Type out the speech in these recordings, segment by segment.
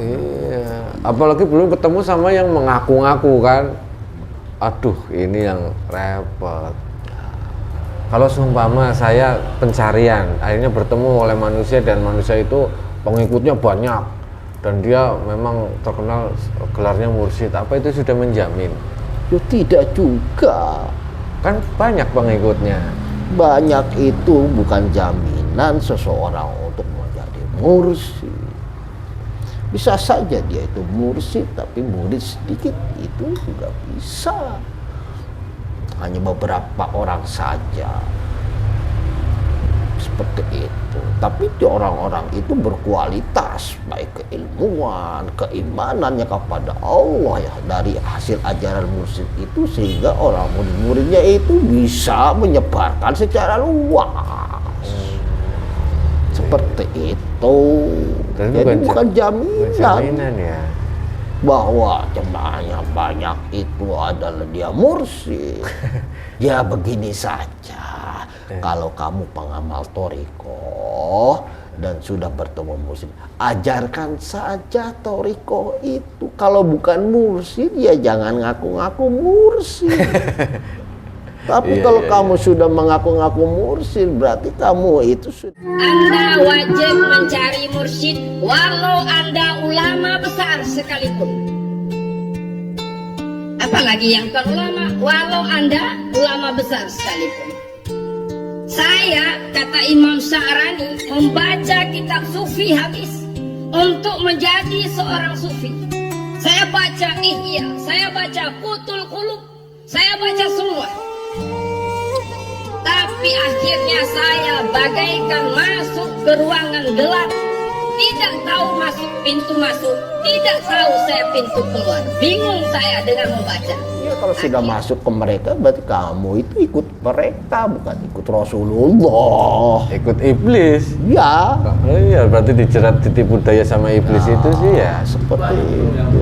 Iya, apalagi belum ketemu sama yang mengaku-ngaku kan. Aduh, ini yang repot. Kalau seumpama saya pencarian, akhirnya bertemu oleh manusia dan manusia itu pengikutnya banyak dan dia memang terkenal gelarnya mursyid, apa itu sudah menjamin? Ya tidak juga. Kan banyak pengikutnya. Banyak itu bukan jaminan seseorang untuk menjadi mursyid. Bisa saja dia itu mursyid tapi murid sedikit, itu juga bisa. Hanya beberapa orang saja seperti itu. Tapi orang-orang itu berkualitas, baik keilmuan, keimanannya kepada Allah ya, dari hasil ajaran mursyid itu, sehingga orang murid-muridnya itu bisa menyebarkan secara luas. Seperti itu. Jadi bukan jaminan ya, bahwa jemaahnya banyak itu adalah dia mursyid. Ya begini saja, kalau kamu pengamal thariqah dan sudah bertemu mursyid, ajarkan saja thariqah itu. Kalau bukan mursyid ya jangan ngaku-ngaku mursyid. Tapi kalau kamu sudah mengaku-ngaku mursyid, berarti kamu itu sudah. Anda wajib mencari mursyid walau Anda ulama besar sekalipun. Apalagi yang bukan ulama, walau Anda ulama besar sekalipun. Saya, kata Imam Sya'rani, membaca kitab sufi habis untuk menjadi seorang sufi. Saya baca Ihya, saya baca Qutul Qulub, saya baca semua. Tapi akhirnya saya bagaikan masuk ke ruangan gelap, tidak tahu masuk pintu masuk, tidak tahu saya pintu keluar. Bingung saya dengan membaca. Ya kalau sudah masuk ke mereka, berarti kamu itu ikut mereka, bukan ikut Rasulullah. Ikut iblis. Ya. Iya, berarti dijerat ditipu daya sama iblis itu sih ya. Seperti itu.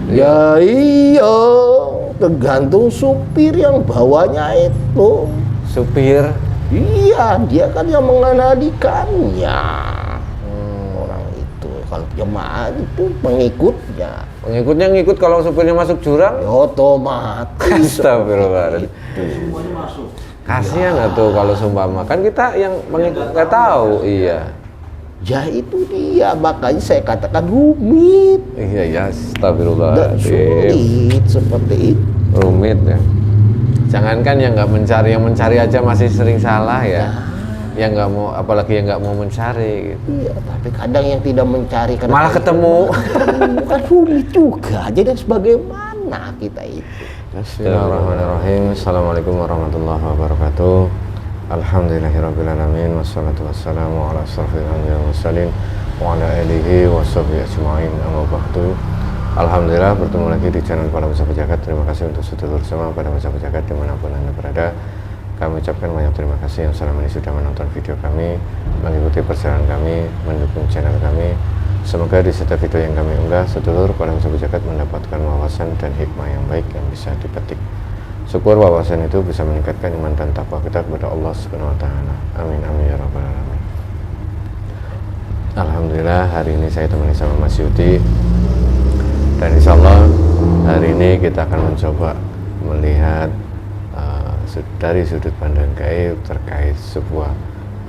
Ya iya, tergantung supir yang bawanya itu. Supir? Iya, dia kan yang mengenalikannya. Orang itu, kalau jemaah itu pengikutnya. Pengikutnya ngikut kalau supirnya masuk jurang? Ya, otomatis. Astagfirullahaladzim. Kasihan tuh kalau seumpama, kan kita yang pengikut nggak tahu. Iya. Ya itu dia, makanya saya katakan rumit. Iya ya, astagfirullahaladzim. Dan sulit seperti itu. Rumit ya. Jangankan yang nggak mencari, yang mencari aja masih sering salah ya. Yang nggak mau, apalagi yang nggak mau mencari. Gitu. Iya, tapi kadang yang tidak mencari malah ketemu. Bukan rumit juga. Jadi sebagaimana kita itu. Bismillahirrahmanirrahim. Assalamualaikum warahmatullahi wabarakatuh. Alhamdulillahirrabbilalamin. Wassalatu wassalamu ala asrafil anbiya'i wal mursalin wa ala alihi wa sahbihi ajma'in, amma ba'du. Alhamdulillah bertemu lagi di channel Para Masa Pejagat. Terima kasih untuk sedulur semua Para Masa Pejagat dimanapun Anda berada. Kami ucapkan banyak terima kasih yang selama ini sudah menonton video kami, mengikuti perjalanan kami, mendukung channel kami. Semoga di setiap video yang kami unggah, sedulur Para Masa Pejagat mendapatkan wawasan dan hikmah yang baik yang bisa dipetik. Syukur wawasan itu bisa meningkatkan iman dan takwa kita kepada Allah Subhanahu wa taala. Amin amin ya rabbal alamin. Alhamdulillah hari ini saya temani sama Mas Yudi. Dan insya Allah hari ini kita akan mencoba melihat dari sudut pandang gaib terkait sebuah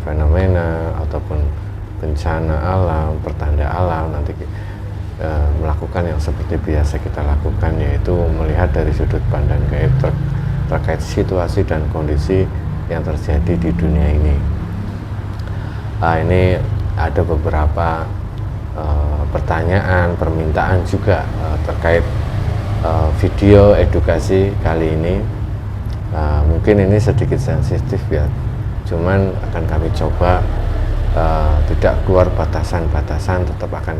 fenomena ataupun bencana alam, pertanda alam. Nanti melakukan yang seperti biasa kita lakukan, yaitu melihat dari sudut pandang gaib terkait situasi dan kondisi yang terjadi di dunia ini. Ini ada beberapa pertanyaan, permintaan juga terkait video edukasi kali ini. Mungkin ini sedikit sensitif ya, cuman akan kami coba tidak keluar batasan-batasan, tetap akan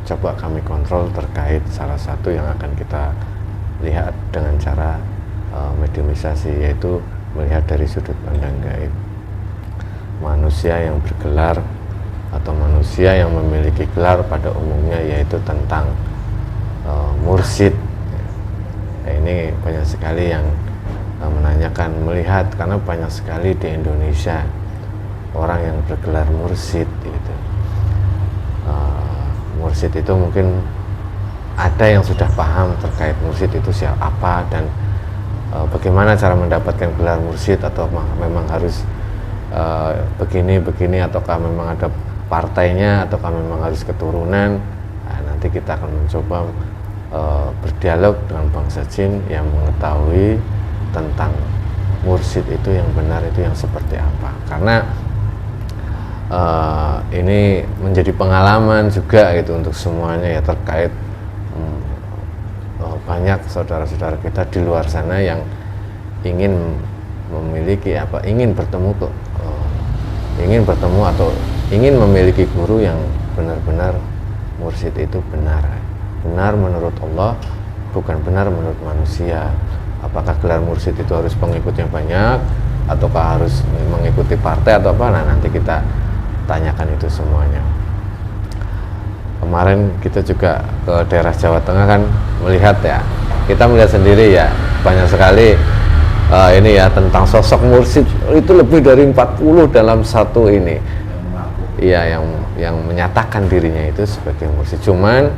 coba kami kontrol terkait salah satu yang akan kita lihat dengan cara mediumisasi, yaitu melihat dari sudut pandang gaib manusia yang bergelar atau manusia yang memiliki gelar pada umumnya, yaitu tentang mursyid. Nah, ini banyak sekali yang menanyakan, melihat, karena banyak sekali di Indonesia orang yang bergelar mursyid gitu. mursyid itu mungkin ada yang sudah paham terkait mursyid itu siapa dan bagaimana cara mendapatkan gelar mursyid, atau memang harus begini ataukah memang ada partainya, ataukah memang harus keturunan. Nah, nanti kita akan mencoba berdialog dengan Bang Sajin yang mengetahui tentang mursyid itu yang benar itu yang seperti apa, karena ini menjadi pengalaman juga gitu untuk semuanya ya, terkait banyak saudara-saudara kita di luar sana yang ingin memiliki ingin bertemu atau ingin memiliki guru yang benar-benar mursyid itu benar menurut Allah, bukan benar menurut manusia. Apakah gelar mursyid itu harus pengikutnya banyak, ataukah harus mengikuti partai atau apa? Nah, nanti kita tanyakan itu semuanya. Kemarin kita juga ke daerah Jawa Tengah kan melihat kita melihat sendiri ya, banyak sekali ini ya tentang sosok mursyid itu lebih dari 40 dalam satu ini. Iya, yang menyatakan dirinya itu sebagai mursyid. Cuman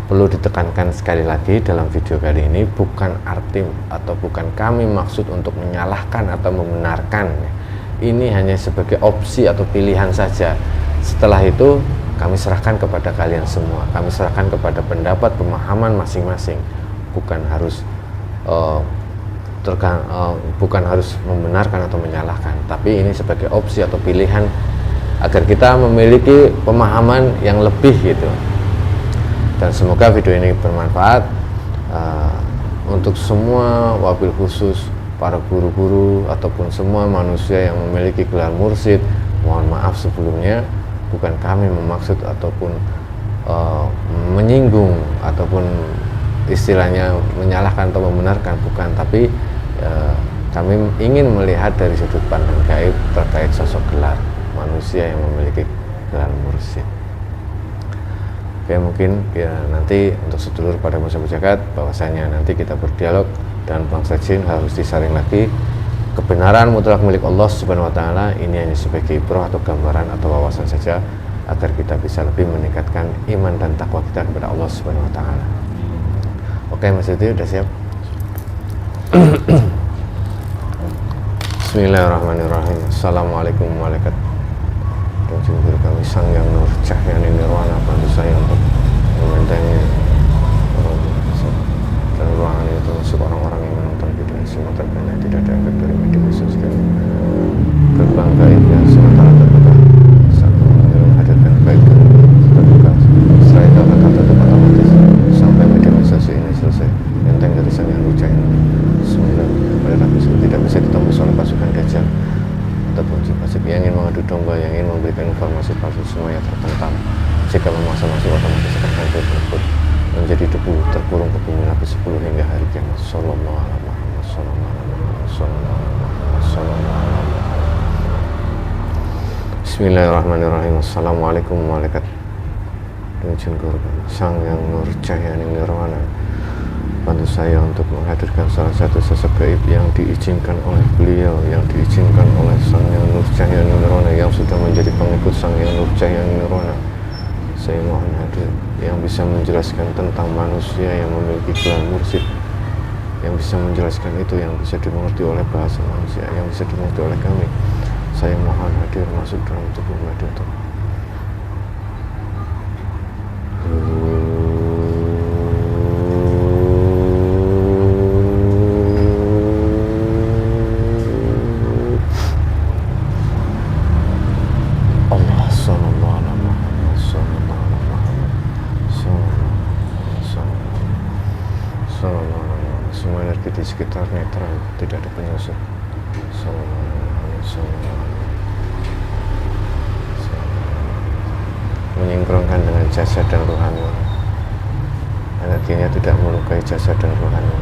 perlu ditekankan sekali lagi dalam video kali ini, bukan arti atau bukan kami maksud untuk menyalahkan atau membenarkan. Ini hanya sebagai opsi atau pilihan saja. Setelah itu kami serahkan kepada kalian semua, kami serahkan kepada pendapat pemahaman masing-masing, bukan harus bukan harus membenarkan atau menyalahkan, tapi ini sebagai opsi atau pilihan agar kita memiliki pemahaman yang lebih gitu. Dan semoga video ini bermanfaat untuk semua, wabil khusus para guru-guru ataupun semua manusia yang memiliki gelar mursyid. Mohon maaf sebelumnya, bukan kami memaksud ataupun menyinggung ataupun istilahnya menyalahkan atau membenarkan, bukan, tapi kami ingin melihat dari sudut pandang gaib terkait sosok gelar manusia yang memiliki gelar mursyid. Oke, mungkin ya nanti untuk sedulur pada Muslim Jagat, bahwasanya nanti kita berdialog dan Bang Sajin harus disaring lagi. Kebenaran mutlak milik Allah Subhanahu wa taala, ini hanya sebagai ibrah atau gambaran atau wawasan saja agar kita bisa lebih meningkatkan iman dan takwa kita kepada Allah Subhanahu wa taala. Oke, Mas Yudi udah siap? Bismillahirrahmanirrahim. Assalamualaikum warahmatullahi wabarakatuh. Dan jujur kami sang yang nur cahaya nirwana, bantu saya untuk membentengi dan ruangan itu termasuk orang-orang yang menonton video ini semua terkena tidak ada efek dari media sosial. Gerbang gaib yang sementara terbuka satu menghadirkan kebaikan terbuka. Setelah itu akan tertutup otomatis sampai media sosial ini selesai. Enteng dari sang yang nur cahaya. Sembilan pada tidak bisa ditembus oleh pasukan Dajjal ataupun jin yang ingin mengadu domba, yang ingin memberikan informasi palsu, semuanya tertentang. Jika memaksa masuk otomatis akan hancur tersebut menjadi debu terkurung ke bumi api 10 hingga hari kiamat. Sallallahu alaihi Muhammad sallallahu alaihi Muhammad. Bismillahirrahmanirrahim. Assalamualaikum warahmatullahi wabarakatuh. Sang yang nur cahaya nirwana, bantu saya untuk menghadirkan salah satu sosok gaib yang diizinkan oleh beliau, yang diizinkan oleh Sang Yang Nur Cahaya Nirwana, yang sudah menjadi pengikut Sang Yang Nur Cahaya Nirwana. Saya mohon hadir yang bisa menjelaskan tentang manusia yang memiliki gelar mursyid, yang bisa menjelaskan itu, yang bisa dimengerti oleh bahasa manusia, yang bisa dimengerti oleh kami. Saya mohon hadir masuk dalam tubuh Madinah. Semua energi di sekitar netral, tidak ada penyusup. Menyinkronkan dengan jasad dan rohani. Energinya tidak melukai jasad dan rohani.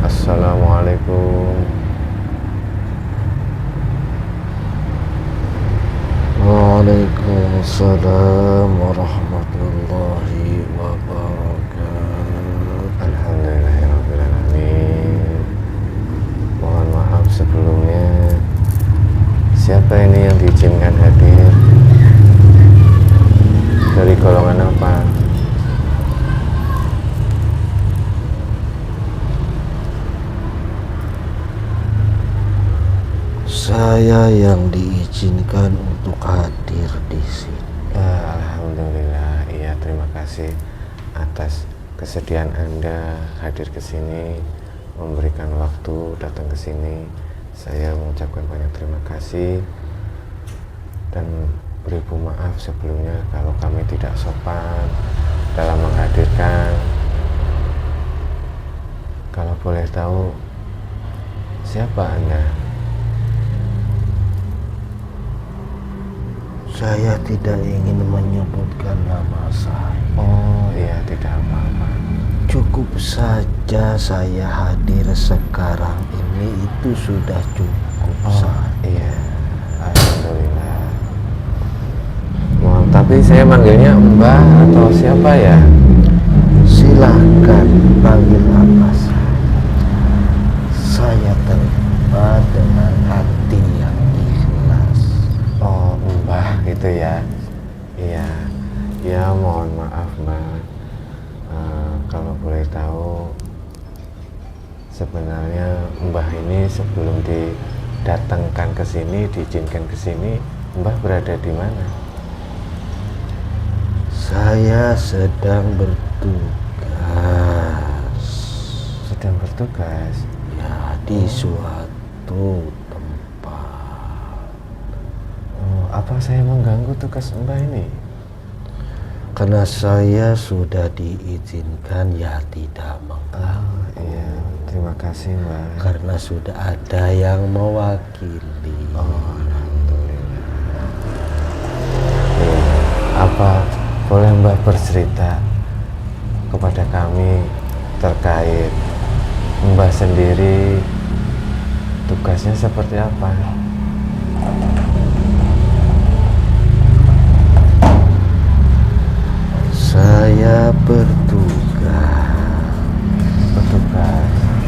Assalamualaikum. Waalaikumsalam warahmatullahi wabarakatuh. Alhamdulillahirabbil alamin. Saya yang diizinkan untuk hadir di sini. Alhamdulillah, iya, terima kasih atas kesediaan Anda hadir ke sini, memberikan waktu datang ke sini. Saya mengucapkan banyak terima kasih dan beribu maaf sebelumnya kalau kami tidak sopan dalam menghadirkan. Kalau boleh tahu, siapa Anda? Saya tidak ingin menyebutkan nama saya. Oh iya, tidak apa-apa. Cukup saja saya hadir sekarang ini, itu sudah cukup. Iya, alhamdulillah. Mohon, tapi saya manggilnya Mbah atau siapa ya? Silahkan panggil apa saja. Saya terima dengan hati yang ikhlas. Oh, Mbah gitu ya. Iya. Ya, mohon maaf Mbah. Kalau boleh tahu, sebenarnya Mbah ini sebelum didatangkan ke sini, diizinkan ke sini, Mbah berada di mana? Saya sedang bertugas. Sedang bertugas? Ya, di suatu tempat. Oh, apa saya mengganggu tugas Mbah ini? Karena saya sudah diizinkan, ya tidak mengganggu. Oh, iya, terima kasih Mbah. Karena sudah ada yang mewakili. Oh, alhamdulillah. Iya. Apa boleh Mbah bercerita kepada kami terkait Mbah sendiri, tugasnya seperti apa? Saya bertugas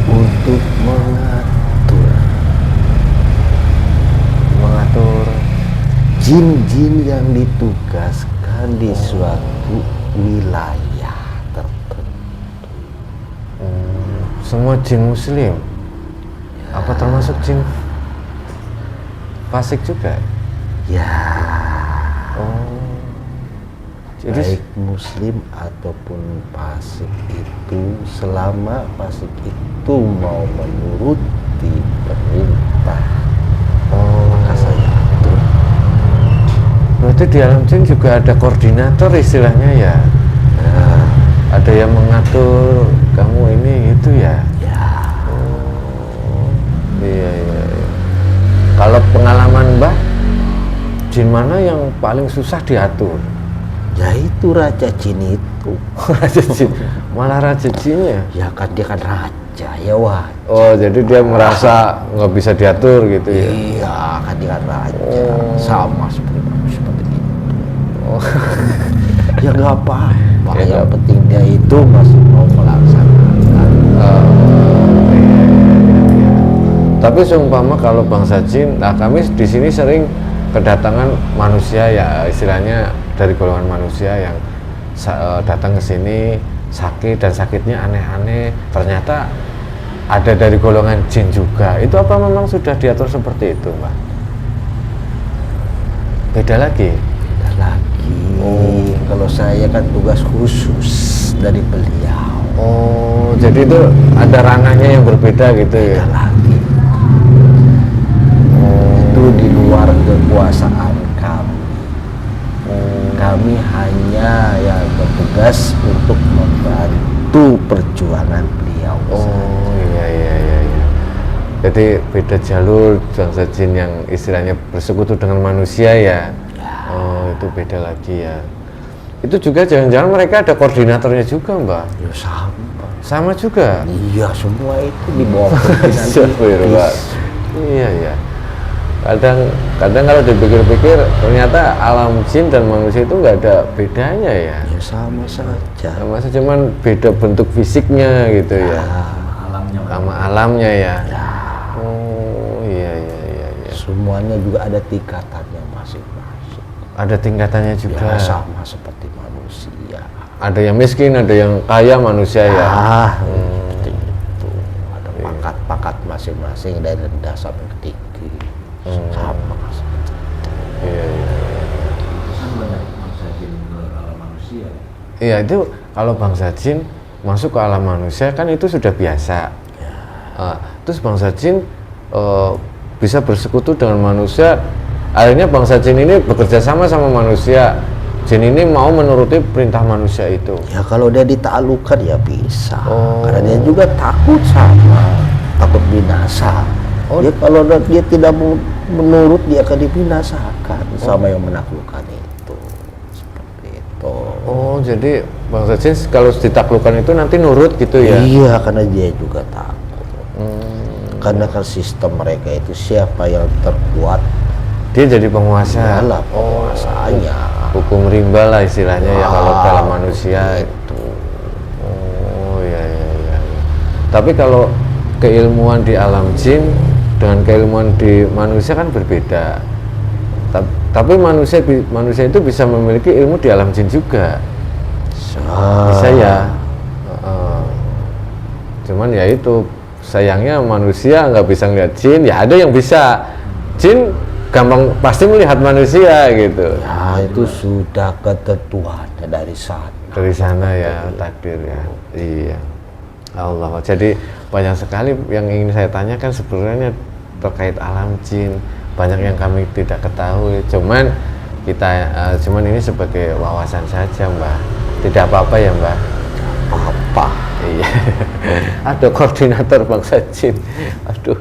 untuk mengatur jin-jin yang ditugaskan di suatu wilayah tertentu. Semua jin muslim? Apa termasuk jin fasik juga? Ya, Jadi baik muslim ataupun fasik itu, selama fasik itu mau menuruti perintah, maka saya atur. berarti di alam jin juga ada koordinator istilahnya ya? Nah, Ada yang mengatur kamu ini itu ya? ya, Iya, iya, iya. Kalau pengalaman Mbah, jin mana yang paling susah diatur? ya itu raja jin itu. Raja jin, malah raja jinnya. Ya kan dia kan raja, ya wah. Oh, jadi dia merasa nggak bisa diatur gitu ya? Iya, kan dia kan raja, sama seperti itu. Oh. Ya nggak apa-apa, Ya, yang nggak- penting dia itu masih mau melaksanakan. Iya. Tapi seumpama kalau bangsa jin, nah kami di sini sering kedatangan manusia ya, istilahnya dari golongan manusia yang datang ke sini sakit dan sakitnya aneh-aneh. Ternyata ada dari golongan jin juga. Itu apa memang sudah diatur seperti itu, Mbak? Beda lagi. Beda lagi. Kalau saya kan tugas khusus dari beliau. Oh, jadi itu ada ranahnya yang berbeda gitu ya? Beda lagi. Itu di luar kekuasaan kami. Kami hanya yang bertugas untuk membantu perjuangan beliau. Oh, iya, iya, iya, iya. Jadi beda jalur bangsa jin yang istilahnya bersekutu dengan manusia ya? Oh, itu beda lagi ya. Itu juga jangan-jangan mereka ada koordinatornya juga, Mbak? Ya sama. Sama juga? Iya, semua itu di bawah Astagfirullah. Iya, iya. Kadang kalau dipikir-pikir ternyata alam jin dan manusia itu nggak ada bedanya ya. Ya sama saja. Sama saja, cuman beda bentuk fisiknya gitu ya. Sama alamnya ya. Oh, iya, iya, iya, iya. Semuanya juga ada tingkatannya masing-masing. Ada tingkatannya juga. Ya, sama seperti manusia. Ada yang miskin, ada yang kaya manusia ya. Seperti itu. Ada pangkat-pangkat masing-masing dari rendah sampai ke tinggi. Sama. Iya, iya. Kan banyak bangsa jin ke alam manusia. Iya, itu kalau bangsa jin masuk ke alam manusia kan itu sudah biasa. Terus bangsa jin bisa bersekutu dengan manusia. Akhirnya bangsa jin ini bekerja sama manusia. Jin ini mau menuruti perintah manusia itu. Ya kalau dia ditaklukkan ya bisa. Oh. Karena dia juga takut takut binasa. Oh. Dia kalau dia tidak mau menurut, dia akan dibinasakan sama yang menaklukkan itu. Seperti itu. Oh, jadi bangsa jin kalau ditaklukkan itu nanti nurut gitu ya? Iya, karena dia juga takut. Karena kan sistem mereka itu siapa yang terkuat, Dia jadi penguasa. dialah penguasanya. Hukum rimba lah istilahnya ya kalau dalam manusia gitu. itu. Oh, iya, iya, iya. Tapi kalau keilmuan di alam jin dengan keilmuan di manusia kan berbeda. Tapi manusia itu bisa memiliki ilmu di alam jin juga. Bisa ya. Cuman ya itu sayangnya manusia nggak bisa ngeliat jin. Ya ada yang bisa. Jin gampang pasti melihat manusia gitu. Ya itu sudah ketentuan dari sana. Dari sana ya takdir ya. Iya. Allah. Jadi banyak sekali yang ingin saya tanyakan sebenarnya terkait alam jin. Banyak yang kami tidak ketahui. Cuman ini sebagai wawasan saja, Mbah. Tidak apa-apa ya, Mbah. Apa? Iya. Ada koordinator bangsa jin. Aduh.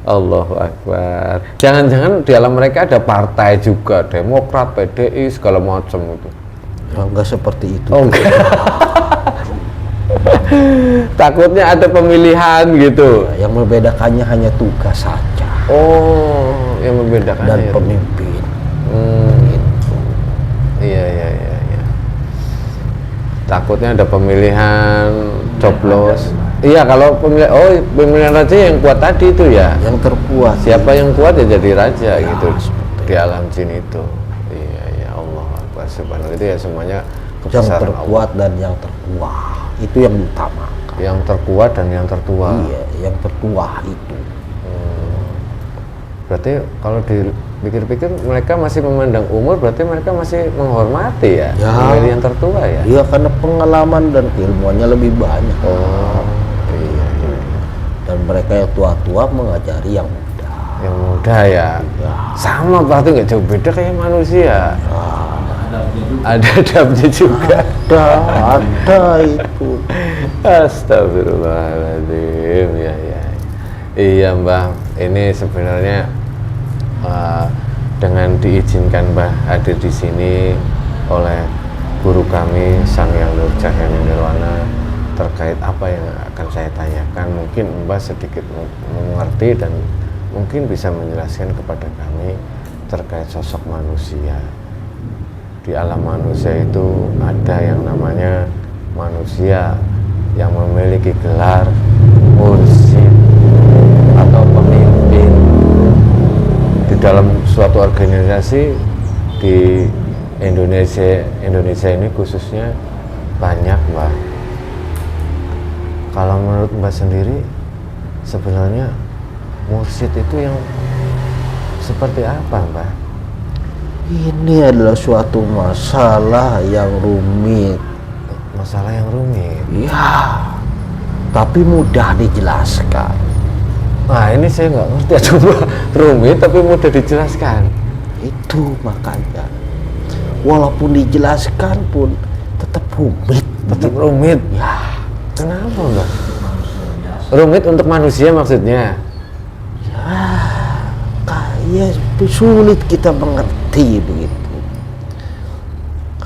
Allahu Akbar. Jangan-jangan di alam mereka ada partai juga, Demokrat, PDI, segala macam itu. Ya, enggak seperti itu. Oh enggak. Takutnya ada pemilihan gitu. Ya, yang membedakannya hanya tugas saja Oh, yang membedakan dan pemimpin. Gitu. Iya. Takutnya ada pemilihan coblos. Iya, kalau pemilihan raja yang kuat tadi itu ya. Yang terkuat. Siapa yang kuat ya jadi raja gitu di alam jin itu. Iya, ya Allah Akbar subhanallah, itu ya semuanya Yang kebesaran terkuat Allah. dan yang tertua itu yang diutamakan. Yang terkuat dan yang tertua. Iya, yang tertua itu. Berarti kalau dipikir-pikir mereka masih memandang umur, berarti mereka masih menghormati ya, Ya. memilih yang tertua ya. Iya, karena pengalaman dan keilmuannya lebih banyak. Oh, iya. Dan mereka yang tua-tua mengajari yang muda. Yang muda ya. Ya. Sama berarti nggak jauh beda kayak manusia. Ada adabnya juga. Ada itu. Astagfirullahaladzim, ya. Iya Mbah, ini sebenarnya dengan diizinkan Mbah hadir di sini oleh guru kami Sang Hyang Nurcahyani Nirwana terkait apa yang akan saya tanyakan, mungkin Mbah sedikit mengerti dan mungkin bisa menjelaskan kepada kami terkait sosok manusia. Di alam manusia itu ada yang namanya manusia yang memiliki gelar mursyid atau pemimpin. Di dalam suatu organisasi di Indonesia ini khususnya banyak, Mbak. Kalau menurut Mbak sendiri sebenarnya mursyid itu yang seperti apa, Mbak? Ini adalah suatu masalah yang rumit. Masalah yang rumit. Ya, tapi mudah dijelaskan. Nah, ini saya nggak ngerti, coba rumit tapi mudah dijelaskan. Itu makanya. Walaupun dijelaskan pun tetap rumit. Tetap rumit. Ya, Kenapa, Mbak? Rumit untuk manusia maksudnya? kayak sulit kita mengerti begitu.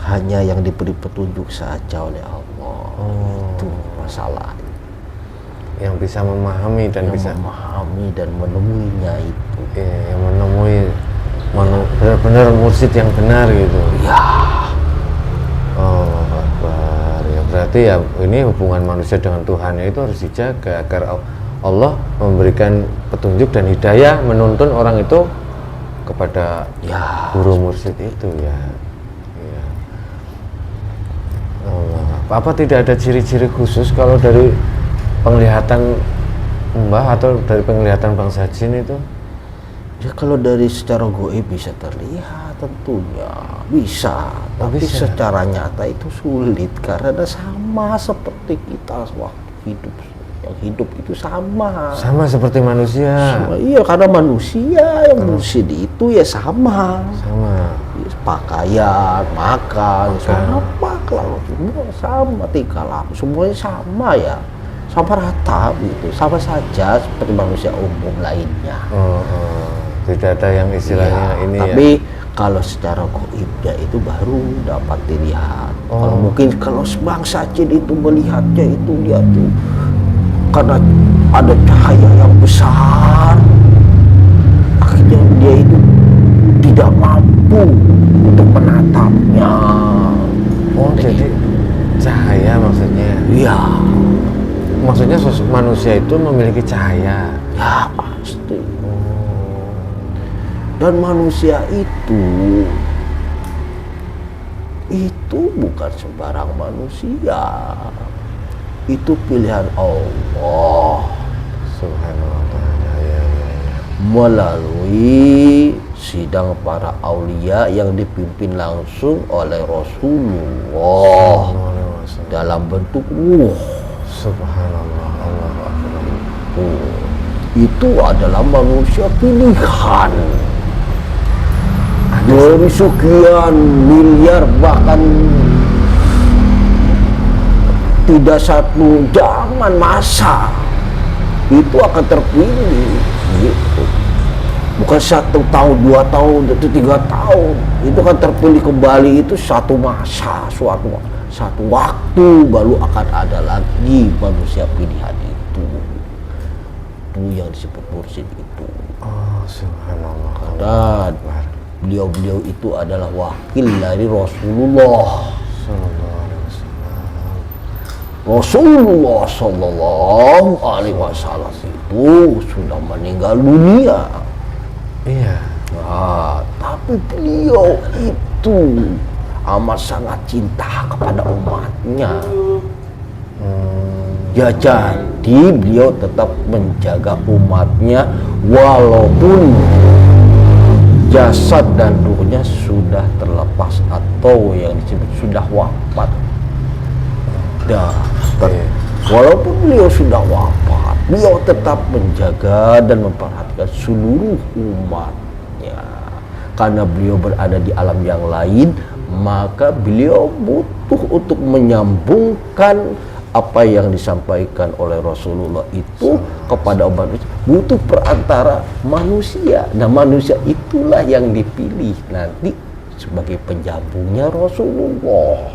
Hanya yang diberi petunjuk saja oleh Allah. Itu masalah. Yang bisa memahami dan Yang bisa memahami dan menemuinya itu. yang menemui benar-benar mursyid yang benar gitu. Ya, Oh, Akbar. Ya berarti ya ini hubungan manusia dengan Tuhan itu harus dijaga agar Allah memberikan petunjuk dan hidayah menuntun orang itu kepada ya. guru mursyid itu ya. Iya. Allah. Apa tidak ada ciri-ciri khusus kalau dari penglihatan Mbah atau dari penglihatan bangsa jin itu? Ya kalau dari secara goib bisa terlihat tentunya bisa, tapi bisa. secara nyata itu sulit karena sama seperti kita waktu hidup. Yang hidup itu sama. Sama seperti manusia. Iya, karena manusia yang mursyid itu ya sama. Sama. Pakaian, makan, apa kalau semua sama, tingkah laku semuanya sama ya, sama rata gitu, sama saja seperti manusia umum lainnya. Tidak ada yang istilahnya Ya, ini tapi kalau secara goibnya itu baru dapat dilihat. Kalau mungkin kalau bangsa jin itu melihatnya itu dia tuh karena ada cahaya yang besar, akhirnya dia itu tidak mampu untuk menatapnya. Jadi cahaya maksudnya. Iya, Maksudnya sosok manusia itu memiliki cahaya. ya pasti. Dan manusia itu bukan sembarang manusia. Itu pilihan Allah Subhanallah ta'ala. Ya. melalui sidang para aulia yang dipimpin langsung oleh Rasulullah dalam bentuk ruh. Subhanallah. Allahu Akbar. Itu adalah manusia pilihan dari sekian miliar, bahkan tidak satu zaman masa itu akan terpilih gitu. Bukan 1 tahun, 2 tahun, itu 3 tahun, itu akan terpilih kembali. Itu satu masa, satu waktu baru akan ada lagi manusia pilihan itu yang disebut mursyid itu. Subhanallah. Dan beliau itu adalah wakil dari Rasulullah. Rasulullah Sallallahu Alaihi Wasallam itu sudah meninggal dunia. Iya. Nah, tapi beliau itu amat sangat cinta kepada umatnya. Ya, jadi beliau tetap menjaga umatnya walaupun jasad dan ruhnya sudah terlepas atau yang disebut sudah wafat. Walaupun beliau sudah wafat, beliau tetap menjaga dan memperhatikan seluruh umatnya. Karena beliau berada di alam yang lain, maka beliau butuh untuk menyambungkan apa yang disampaikan oleh Rasulullah itu kepada manusia, butuh perantara manusia. Nah, manusia itulah yang dipilih nanti sebagai penyambungnya Rasulullah.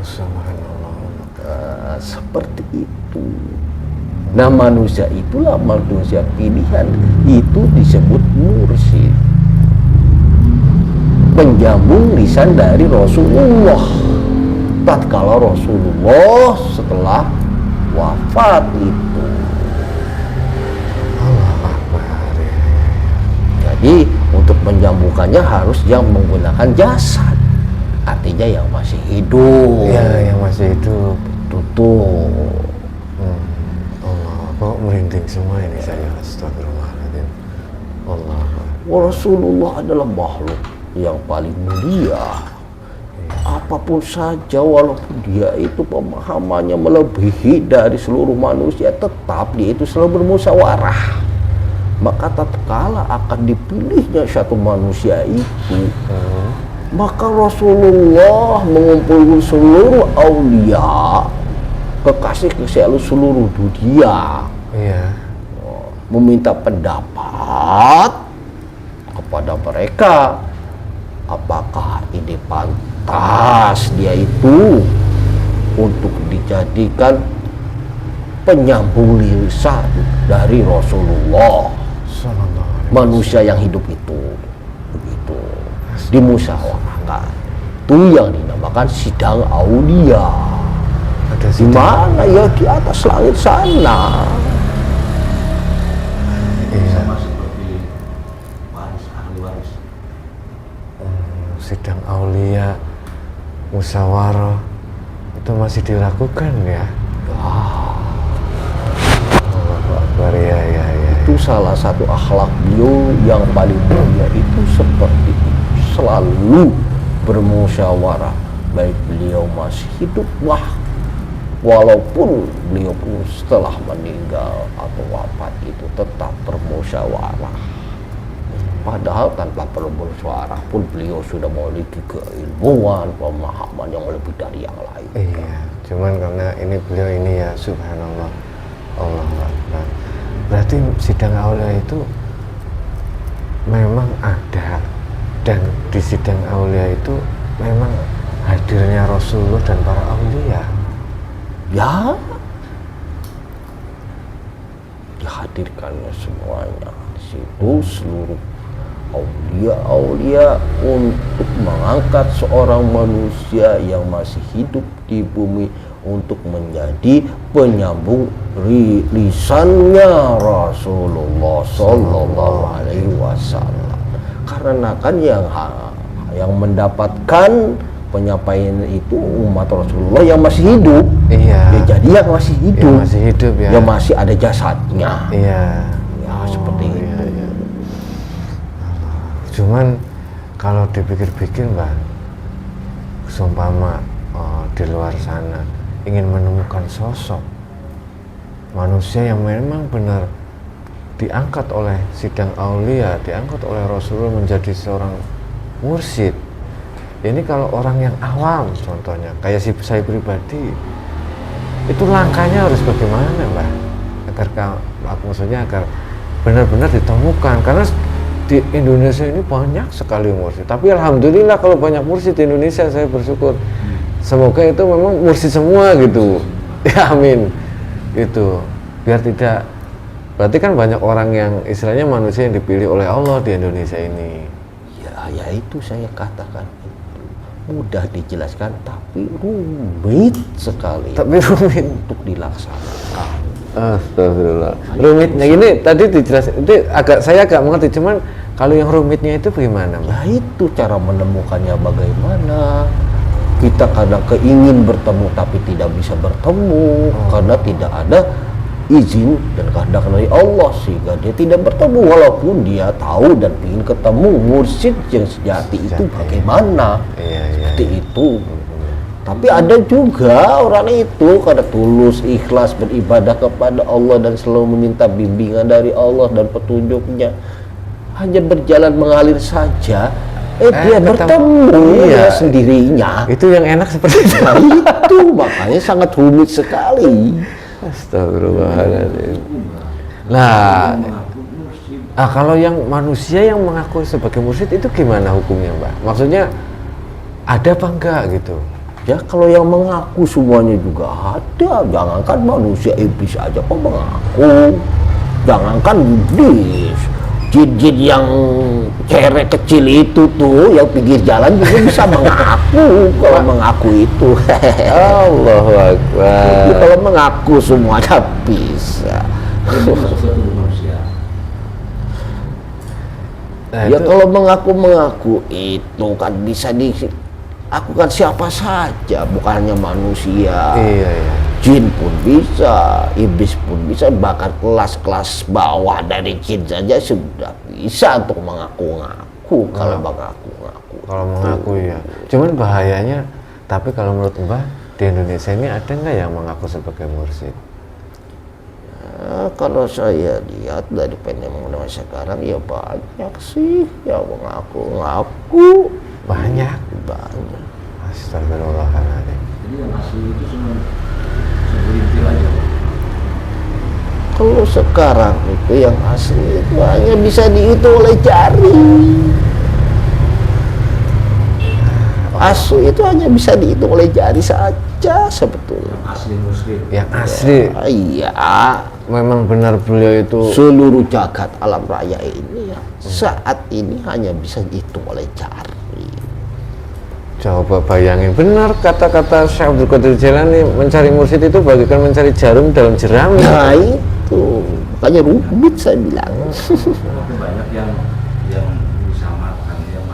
Subhanallah. Nah, seperti itu. Nah, manusia itulah manusia pilihan, itu disebut mursyid, penyambung lisan dari Rasulullah tatkala Rasulullah setelah wafat itu. Jadi untuk menyambungkannya harus yang menggunakan jasad, artinya yang masih hidup. Ya, yang masih hidup. Tutup. Allah, kok merinding semua ini saya. Astagfirullahaladzim. Allah. Rasulullah adalah makhluk yang paling mulia. Apapun saja, walaupun dia itu pemahamannya melebihi dari seluruh manusia, tetap dia itu selalu bermusyawarah. Maka tatkala akan dipilihnya satu manusia itu, maka Rasulullah mengumpulkan seluruh aulia, kekasih seluruh dunia, meminta pendapat kepada mereka, apakah ini pantas dia itu untuk dijadikan penyambung lisan dari Rasulullah, manusia yang hidup itu. Begitu dimusyawarahkan, itu yang dinamakan sidang aulia. Di mana? Ya di atas langit sana. Sama seperti waris, ahli waris. Sidang aulia, musyawarah itu masih dilakukan ya? Allahu Akbar, ya. Itu salah satu akhlak beliau yang paling mulia itu seperti itu, selalu bermusyawarah baik beliau masih hidup walaupun beliau pun setelah meninggal atau wafat itu tetap bermusyawarah. Padahal tanpa perlu bersuara pun beliau sudah memiliki keilmuan, pemahaman yang lebih dari yang lain. Iya, cuman karena ini beliau ini ya subhanallah, Allahu Akbar. Berarti sidang aulia itu memang ada, dan di sidang aulia itu memang hadirnya Rasulullah dan para aulia. Ya, dihadirkannya semuanya di situ, seluruh aulia-aulia untuk mengangkat seorang manusia yang masih hidup di bumi untuk menjadi penyambung lisannya Rasulullah Sallallahu Alaihi Wasallam. Karena kan yang mendapatkan penyampaian itu umat Rasulullah yang masih hidup. Iya. Ya, jadi yang masih hidup. Yang masih hidup ya. Yang masih ada jasadnya. Iya. Ya, seperti itu. Iya, iya. Cuman kalau dipikir-pikir Mbak, seumpama di luar sana ingin menemukan sosok manusia yang memang benar diangkat oleh sidang aulia, diangkat oleh Rasulullah menjadi seorang mursyid. Ini kalau orang yang awam contohnya, kayak saya pribadi, itu langkahnya harus bagaimana Mbak? Maksudnya agar benar-benar ditemukan, karena di Indonesia ini banyak sekali mursyid. Tapi alhamdulillah kalau banyak mursyid di Indonesia, saya bersyukur. Semoga itu memang mursyid semua gitu. Ya amin. Gitu. Biar tidak, berarti kan banyak orang yang istilahnya manusia yang dipilih oleh Allah di Indonesia ini. Ya itu saya katakan itu mudah dijelaskan tapi rumit sekali. Tapi rumit untuk dilaksanakan. Astagfirullah. Rumitnya gini tadi dijelasin, itu saya agak mengerti, cuman kalau yang rumitnya itu bagaimana, Mbak? Ya itu cara menemukannya bagaimana. Kita kadang keingin bertemu tapi tidak bisa bertemu karena tidak ada izin dan kehendak dari Allah, sehingga dia tidak bertemu walaupun dia tahu dan ingin ketemu mursyid yang sejati itu bagaimana. Seperti itu. Tapi ada juga orang itu karena tulus ikhlas beribadah kepada Allah dan selalu meminta bimbingan dari Allah dan petunjuknya, hanya berjalan mengalir saja, dia bertemu ya sendirinya. Itu yang enak seperti itu. Nah, itu makanya sangat rumit sekali. Astagfirullahaladzim. Nah, kalau yang manusia yang mengaku sebagai mursyid itu gimana hukumnya, Mbak? Maksudnya ada apa enggak gitu? Ya kalau yang mengaku semuanya juga ada. Jangankan manusia, iblis aja kok mengaku. Jangankan iblis, jin-jin yang cerek kecil itu tuh yang pinggir jalan juga bisa mengaku. Kalau mengaku itu Allahu Akbar. kalau mengaku semuanya bisa. Nah, Ya itu, kalau mengaku itu kan bisa aku kan siapa saja, bukan hanya manusia. iya. Jin pun bisa, iblis pun bisa, bahkan kelas-kelas bawah dari jin saja sudah bisa untuk mengaku-ngaku. Kalau mengaku-ngaku. Kalau mengaku ya. Cuman bahayanya, tapi kalau menurut Mbah di Indonesia ini ada nggak yang mengaku sebagai mursyid? Ya, kalau saya lihat dari fenomena sekarang ya banyak sih yang mengaku-ngaku. Banyak. Astagfirullahaladzim. Jadi yang asli itu cuma segelintir aja, Pak. Kalau sekarang itu yang asli itu hanya bisa dihitung oleh jari. Asli itu hanya bisa dihitung oleh jari saja sebetulnya. Yang asli muslim. Yang asli. Iya. Memang benar beliau itu. Seluruh jagat alam raya ini ya, saat ini hanya bisa dihitung oleh jari. Coba bayangin, benar kata-kata Syekh Abdul Qadir Jailani, mencari mursyid itu bagaikan mencari jarum dalam jerami. Nah itu, makanya rumit saya bilang. Tapi banyak yang disamakan, yang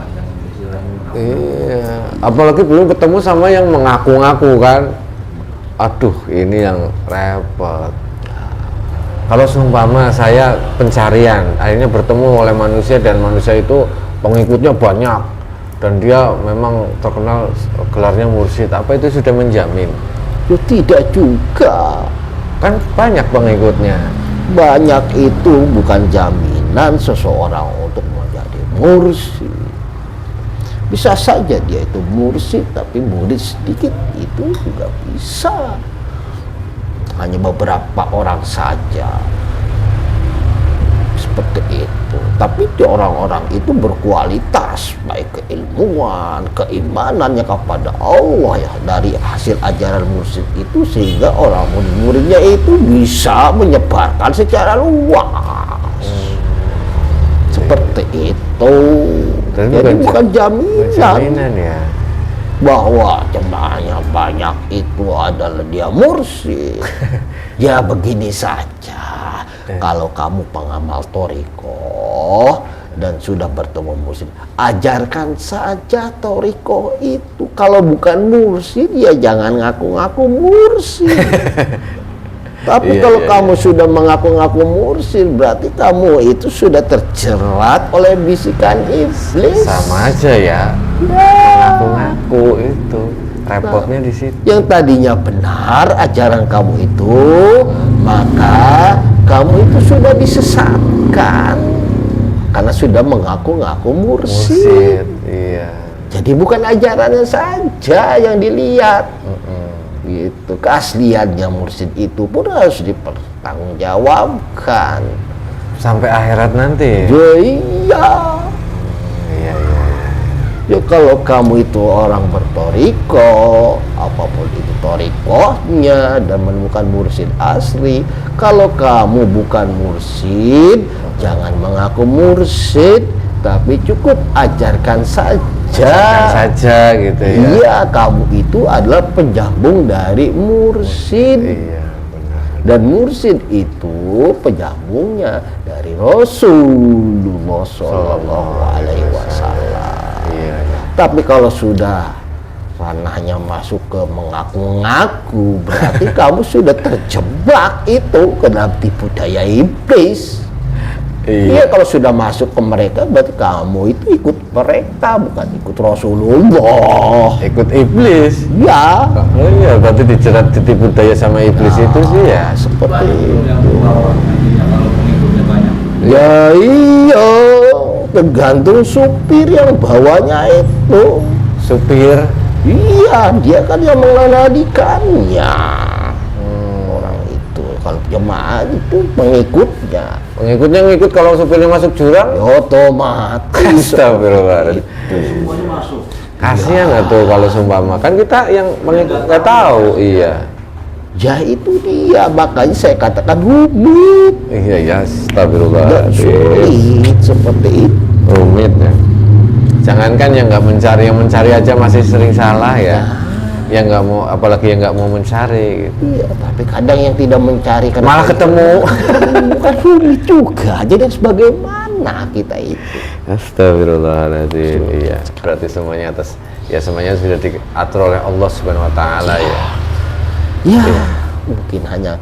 istilahnya mengaku. Iya, apalagi belum ketemu sama yang mengaku-ngaku kan. Aduh, ini yang repot. Kalau seumpama saya pencarian, akhirnya bertemu oleh manusia dan manusia itu pengikutnya banyak dan dia memang terkenal gelarnya mursyid, apa itu sudah menjamin? Ya tidak juga. Kan banyak pengikutnya. Banyak itu bukan jaminan seseorang untuk menjadi mursyid. Bisa saja dia itu mursyid tapi murid sedikit, itu juga bisa. Hanya beberapa orang saja seperti itu. Tapi di orang-orang itu berkualitas, baik keilmuan, keimanannya kepada Allah ya, dari hasil ajaran mursyid itu, sehingga orang murid-muridnya itu bisa menyebarkan secara luas. Seperti itu. Dan jadi bukan jaminan ya bahwa jemaahnya banyak itu adalah dia mursyid. Ya begini saja, kalau kamu pengamal thariqah dan sudah bertemu mursyid, ajarkan saja thariqah itu. Kalau bukan mursyid ya jangan ngaku-ngaku mursyid. Tapi kalau kamu sudah mengaku-ngaku mursyid, berarti kamu itu sudah terjerat oleh bisikan iblis. Sama aja ya. Ngaku-ngaku itu repotnya di situ. Yang tadinya benar ajaran kamu itu, maka kamu itu sudah disesatkan karena sudah mengaku-ngaku mursyid. Iya. Jadi bukan ajarannya saja yang dilihat. Gitu. Keasliannya mursyid itu pun harus dipertanggungjawabkan sampai akhirat nanti. Ya, iya. Iya. Ya kalau kamu itu orang berthariqah, apapun itu thariqahnya, dan menemukan mursyid asli, kalau kamu bukan mursyid, jangan mengaku mursyid, tapi cukup ajarkan saja. Gitu ya. Iya, kamu itu adalah penyambung dari mursyid. Iya, benar. Dan mursyid itu penyambungnya dari Rasulullah SAW. Iya. Tapi kalau sudah ranahnya masuk ke mengaku-ngaku, berarti kamu sudah terjebak itu ke dalam tipu daya iblis. Iya, kalau sudah masuk ke mereka, berarti kamu itu ikut mereka, bukan ikut Rasulullah. Ikut iblis. Ya. Oh iya, berarti dijerat ditipu daya sama iblis itu sih ya. Seperti Yang itu. bawa nantinya kalau pengikutnya banyak. Ya iya, tergantung supir yang bawanya itu. Supir. Iya, dia kan yang mengenalikannya. Orang itu, kalau jemaah itu pengikutnya. Pengikutnya ngikut kalau supirnya masuk jurang. Ya, otomatis. Astagfirullahaladzim. Semuanya masuk. Kasihan nggak tuh kalau sumpama, kan kita yang pengikut nggak tahu. Iya. Ya itu dia, makanya saya katakan rumit. Iya ya, Dan astagfirullahaladzim. sulit seperti itu. Rumit ya. Jangankan yang nggak mencari, yang mencari aja masih sering salah ya. Yang nggak mau, apalagi yang nggak mau mencari gitu. Iya, tapi kadang yang tidak mencari karena Malah ketemu. bukan rumit juga. Jadi sebagaimana kita itu. Astagfirullahaladzim. Iya, berarti semuanya atas, ya semuanya sudah diatur oleh Allah Subhanahu Wa Taala ya. Ya, mungkin hanya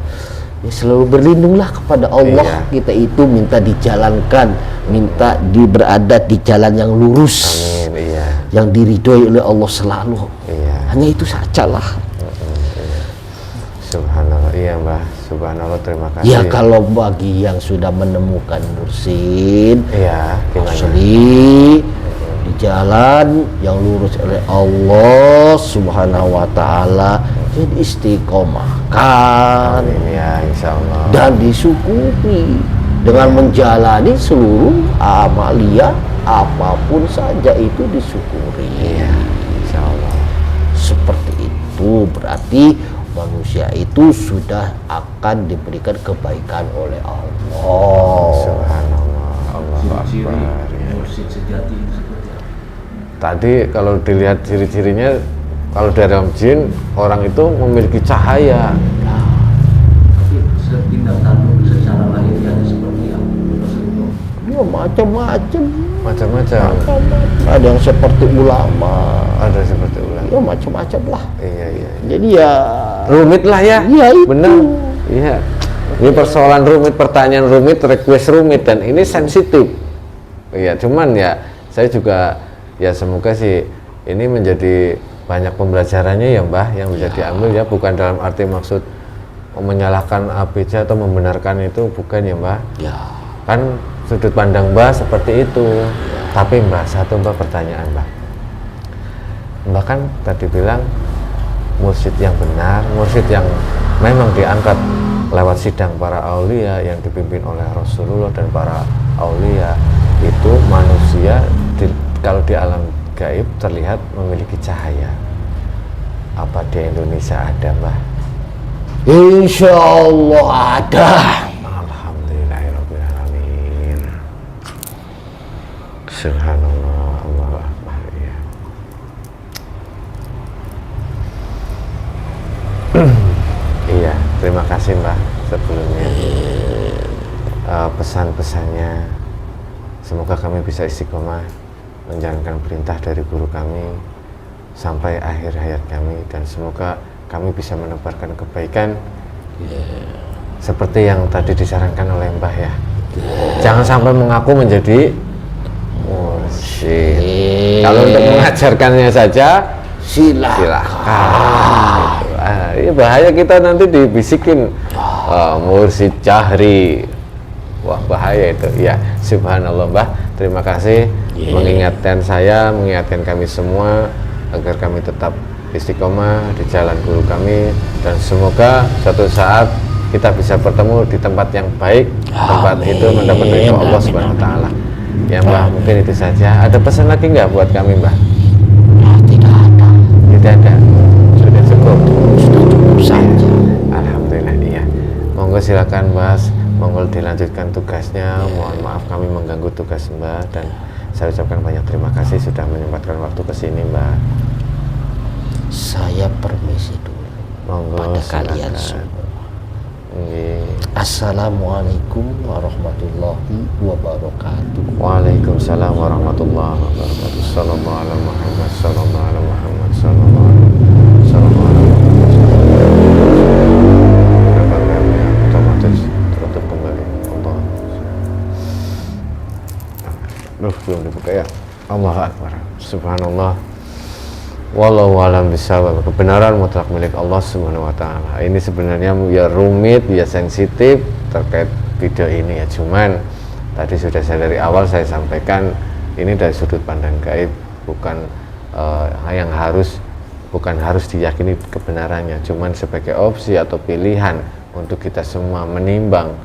ya selalu berlindunglah kepada Allah. Iya. Kita itu minta dijalankan, minta berada di jalan yang lurus, Amin. Iya. yang diridhoi oleh Allah selalu. Iya. Hanya itu sajalah. Subhanallah. Iya Mbah. Subhanallah. Terima kasih. Ya kalau bagi yang sudah menemukan mursyid, Iya. Gimana? asli di jalan yang lurus oleh Allah Subhanahu Wa Taala, jadi istiqomahkan Amin ya, insya Allah. dan disyukuri dengan menjalani seluruh amalia apapun saja itu disyukuri. Iya, insya Allah. Seperti itu berarti manusia itu sudah akan diberikan kebaikan oleh Allah. Subhanallah. Allahu Ciri-ciri Akbar. Ya. mursyid sejati itu seperti apa? Tadi kalau dilihat ciri-cirinya, kalau dalam jin orang itu memiliki cahaya. Tapi tindak tanduk secara lahiriahnya seperti apa? Rasulullah. Ya macam-macam. Macam-macam. Ada yang seperti ulama. Ada seperti ulang. Ya macam-macam lah. Iya. Jadi ya Rumit lah ya. Iya, itu. Benar. Iya. Ini persoalan rumit, pertanyaan rumit, request rumit, dan ini sensitif. Ya, cuman ya saya juga ya semoga sih ini menjadi banyak pembelajarannya ya Mbah yang bisa diambil ya, bukan dalam arti maksud menyalahkan ABC atau membenarkan itu, bukan ya Mbah. Ya. Kan sudut pandang Mbah seperti itu. Tapi Mbah, satu Mbah pertanyaan Mbah. Mbah kan tadi bilang mursyid yang benar, mursyid yang memang diangkat lewat sidang para aulia yang dipimpin oleh Rasulullah dan para aulia, itu manusia kalau di alam gaib terlihat memiliki cahaya. Apa di Indonesia ada Mbah? Insya Allah ada. Alhamdulillahirrahmanirrahim. Subhanallah, Allahu Akbar. Ya. Iya, terima kasih Mbah sebelumnya. Pesan-pesannya, semoga kami bisa istiqomah menjalankan perintah dari guru kami sampai akhir hayat kami, dan semoga kami bisa menebarkan kebaikan seperti yang tadi disarankan oleh Mbah ya. Jangan sampai mengaku menjadi mursyid. Kalau untuk mengajarkannya saja silahkan. Ini bahaya kita nanti dibisikin mursyid jahri. Wah, bahaya itu. Ya, subhanallah Mbah. Terima kasih mengingatkan saya, mengingatkan kami semua agar kami tetap istiqomah di jalan guru kami, dan semoga suatu saat kita bisa bertemu di tempat yang baik. Tempat itu mendapat ridho Allah Subhanahu wa taala. Ya Mbah, mungkin itu saja. Ada pesan lagi nggak buat kami Mbah? Tidak ada. Tidak ada. Sudah cukup. Sudah cukup saja. Alhamdulillah. Iya. Monggo silakan Mas, monggo dilanjutkan tugasnya. Mohon maaf kami mengganggu tugas Mbah, dan saya ucapkan banyak terima kasih sudah menyempatkan waktu ke sini Mbah. Saya permisi dulu Monggo pada silakan. kalian semua. Nggih. Assalamualaikum warahmatullahi wabarakatuh. Waalaikumsalam warahmatullahi wabarakatuh. Sallallahu alaihi Muhammad, sallallahu alaihi Muhammad, sallallahu alaihi otomatis tertutup kembali. Allah. Belum dibuka ya. Allahu Akbar. Subhanallah. Wallahu a'lam bishawab. Kebenaran mutlak milik Allah Subhanahu wa taala. Ini sebenarnya ya rumit, ya sensitif terkait video ini ya. Cuman tadi sudah saya dari awal saya sampaikan ini dari sudut pandang gaib, bukan bukan harus diyakini kebenarannya, cuman sebagai opsi atau pilihan untuk kita semua menimbang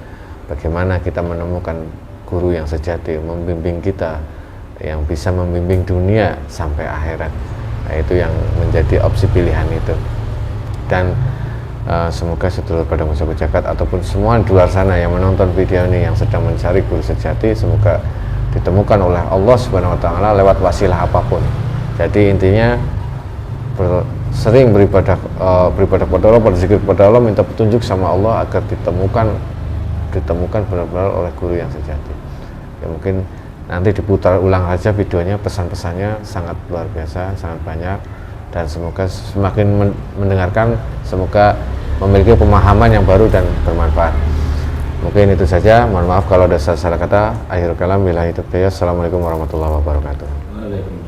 bagaimana kita menemukan guru yang sejati, membimbing kita, yang bisa membimbing dunia sampai akhirat. Nah, itu yang menjadi opsi pilihan itu. Dan semoga sedulur pada masyarakat Jakarta ataupun semua di luar sana yang menonton video ini yang sedang mencari guru sejati, semoga ditemukan oleh Allah Subhanahu wa taala lewat wasilah apapun. Jadi intinya sering beribadah kepada Allah, berzikir kepada Allah, minta petunjuk sama Allah agar ditemukan benar-benar oleh guru yang sejati. Ya mungkin nanti diputar ulang aja videonya, pesan-pesannya sangat luar biasa, sangat banyak, dan semoga semakin mendengarkan, semoga memiliki pemahaman yang baru dan bermanfaat. Mungkin itu saja, mohon maaf kalau ada salah kata. Akhirul kalam, billahi taufiq. Assalamualaikum warahmatullahi wabarakatuh. Waalaikumsalam.